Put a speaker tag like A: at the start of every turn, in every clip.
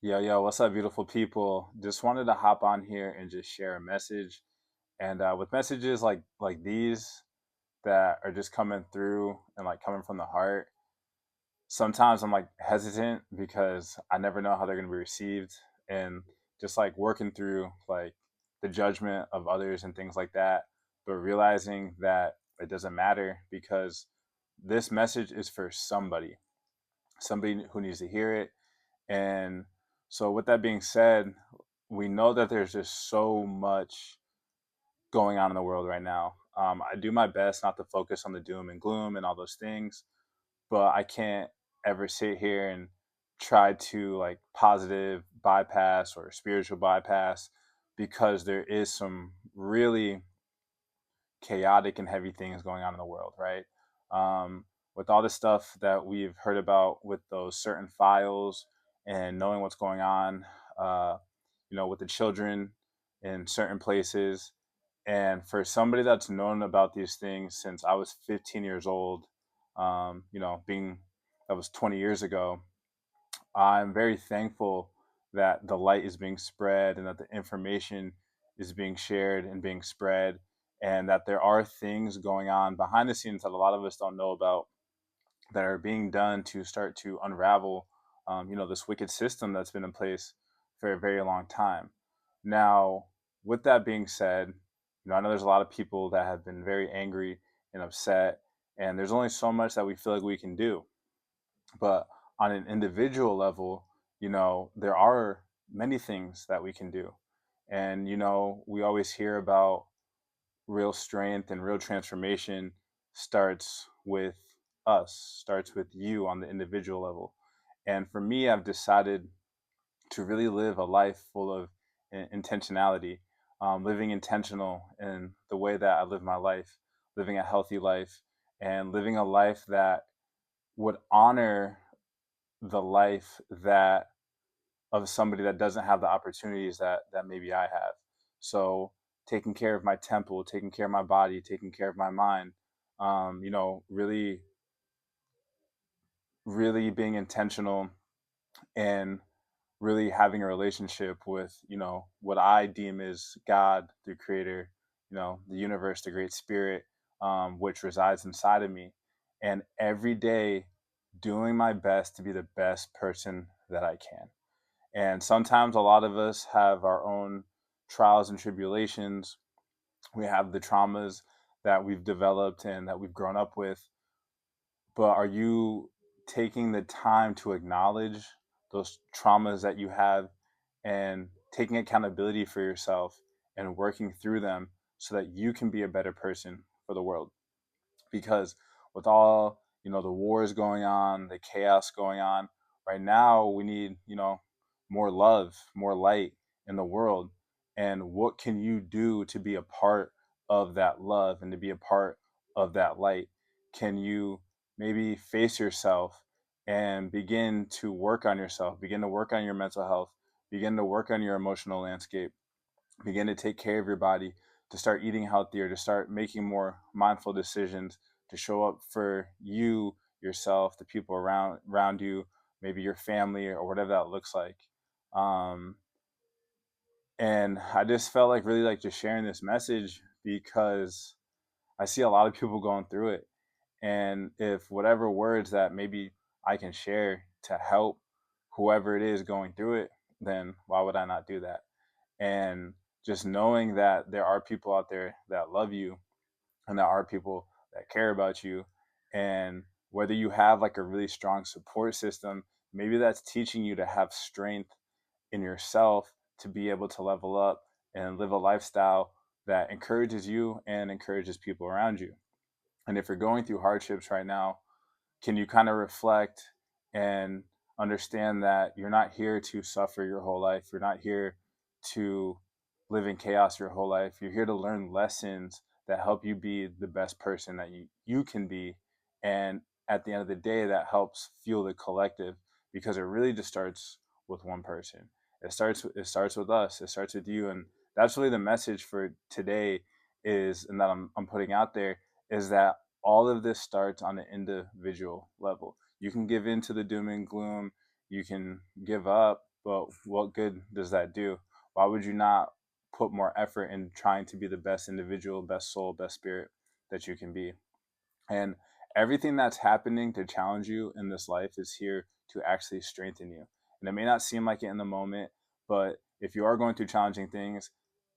A: Yo, what's up, beautiful people? Just wanted to hop on here and just share a message. And with messages like these that are just coming through and like coming from the heart, sometimes I'm like hesitant because I never know how they're going to be received, and just like working through like the judgment of others and things like that, but realizing that it doesn't matter because this message is for somebody who needs to hear it. And so, with that being said, we know that there's just so much going on in the world right now. I do my best not to focus on the doom and gloom and all those things, but I can't ever sit here and try to like positive bypass or spiritual bypass because there is some really chaotic and heavy things going on in the world, right? With all the stuff that we've heard about with those certain files and knowing what's going on, uh, with the children in certain places. And for somebody that's known about these things since I was 15 years old, being that was 20 years ago, I'm very thankful that the light is being spread and that the information is being shared and being spread, and that there are things going on behind the scenes that a lot of us don't know about that are being done to start to unravel, this wicked system that's been in place for a very long time. Now, with that being said, I know there's a lot of people that have been very angry and upset, and there's only so much that we feel like we can do. But on an individual level, there are many things that we can do. And, we always hear about real strength and real transformation starts with us, starts with you on the individual level. And for me, I've decided to really live a life full of intentionality, living intentional in the way that I live my life, living a healthy life, and living a life that would honor the life that of somebody that doesn't have the opportunities that maybe I have. So taking care of my temple, taking care of my body, taking care of my mind, really, really being intentional and really having a relationship with, what I deem is God, the creator, the universe, the great spirit, which resides inside of me. And every day doing my best to be the best person that I can. And sometimes a lot of us have our own trials and tribulations. We have the traumas that we've developed and that we've grown up with. But are you taking the time to acknowledge those traumas that you have and taking accountability for yourself and working through them so that you can be a better person for the world? Because with all, the wars going on, the chaos going on right now, we need, more love, more light in the world. And what can you do to be a part of that love and to be a part of that light? Can you maybe face yourself and begin to work on yourself, begin to work on your mental health, begin to work on your emotional landscape, begin to take care of your body, to start eating healthier, to start making more mindful decisions, to show up for you, yourself, the people around you, maybe your family or whatever that looks like. Um, and I just felt like really like just sharing this message because I see a lot of people going through it. And if whatever words that maybe I can share to help whoever it is going through it, then why would I not do that? And just knowing that there are people out there that love you and there are people that care about you, and whether you have like a really strong support system, maybe that's teaching you to have strength in yourself to be able to level up and live a lifestyle that encourages you and encourages people around you. And if you're going through hardships right now, can you kind of reflect and understand that you're not here to suffer your whole life? You're not here to live in chaos your whole life. You're here to learn lessons that help you be the best person that you can be. And at the end of the day, that helps fuel the collective because it really just starts with one person. It starts with us. It starts with you. And that's really the message for today is, and that I'm putting out there, is that all of this starts on an individual level. You can give in to the doom and gloom, you can give up, but what good does that do? Why would you not put more effort in trying to be the best individual, best soul, best spirit that you can be? And everything that's happening to challenge you in this life is here to actually strengthen you. And it may not seem like it in the moment, but if you are going through challenging things,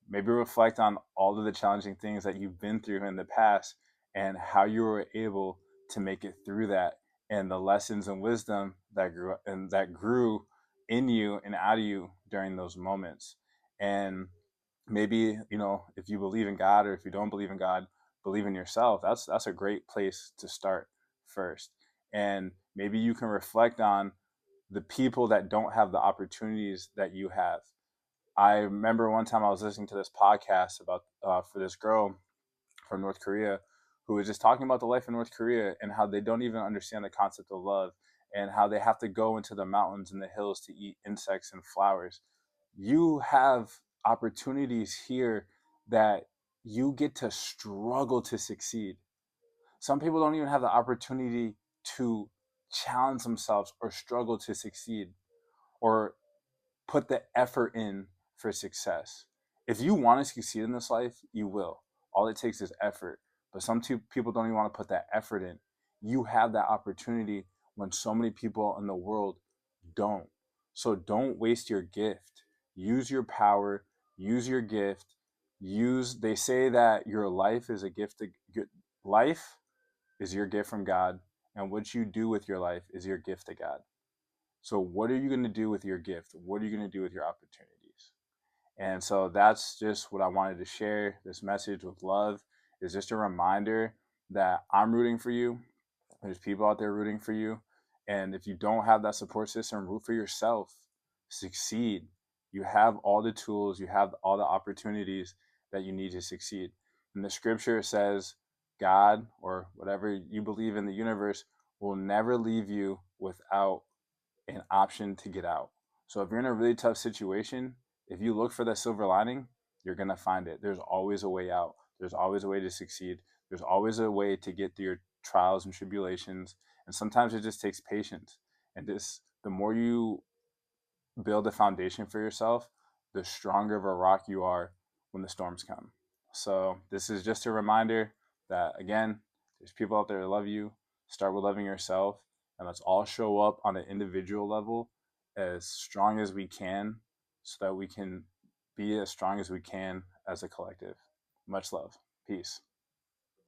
A: maybe reflect on all of the challenging things that you've been through in the past and how you were able to make it through that, and the lessons and wisdom that grew in you and out of you during those moments. And maybe, if you believe in God, or if you don't believe in God, believe in yourself. That's a great place to start first. And maybe you can reflect on the people that don't have the opportunities that you have. I remember one time I was listening to this podcast about for this girl from North Korea, who was just talking about the life in North Korea and how they don't even understand the concept of love, and how they have to go into the mountains and the hills to eat insects and flowers. You have opportunities here that you get to struggle to succeed. Some people don't even have the opportunity to challenge themselves or struggle to succeed, or put the effort in for success. If you want to succeed in this life, you will. All it takes is effort. But people don't even want to put that effort in. You have that opportunity when so many people in the world don't. So don't waste your gift. Use your power, use your gift. They say that your life is a gift. Life is your gift from God, and what you do with your life is your gift to God. So, what are you going to do with your gift? What are you going to do with your opportunities? And so, that's just what I wanted to share. This message with love is just a reminder that I'm rooting for you. There's people out there rooting for you. And if you don't have that support system, root for yourself. Succeed. You have all the tools, you have all the opportunities that you need to succeed. And the scripture says, God, or whatever you believe in, the universe, will never leave you without an option to get out. So if you're in a really tough situation, if you look for the silver lining, you're going to find it. There's always a way out. There's always a way to succeed. There's always a way to get through your trials and tribulations. And sometimes it just takes patience. And the more you build a foundation for yourself, the stronger of a rock you are when the storms come. So this is just a reminder that, again, there's people out there that love you. Start with loving yourself, and let's all show up on an individual level as strong as we can, so that we can be as strong as we can as a collective. Much love. Peace.